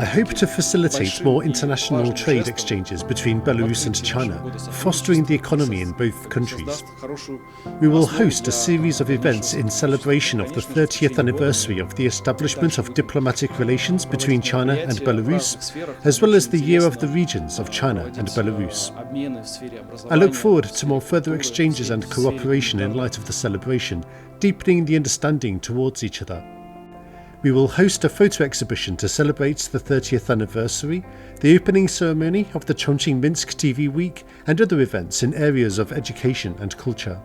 hope to facilitate more international trade exchanges between Belarus and China, fostering the economy in both countries. We will host a series of events in celebration of the 30th anniversary of the establishment of diplomatic relations between China and Belarus, as well as the Year of the Regions of China and Belarus. I look forward to more further exchanges and cooperation in light of the celebration, deepening the understanding towards each other. We will host a photo exhibition to celebrate the 30th anniversary, the opening ceremony of the Chongqing Minsk TV Week, and other events in areas of education and culture.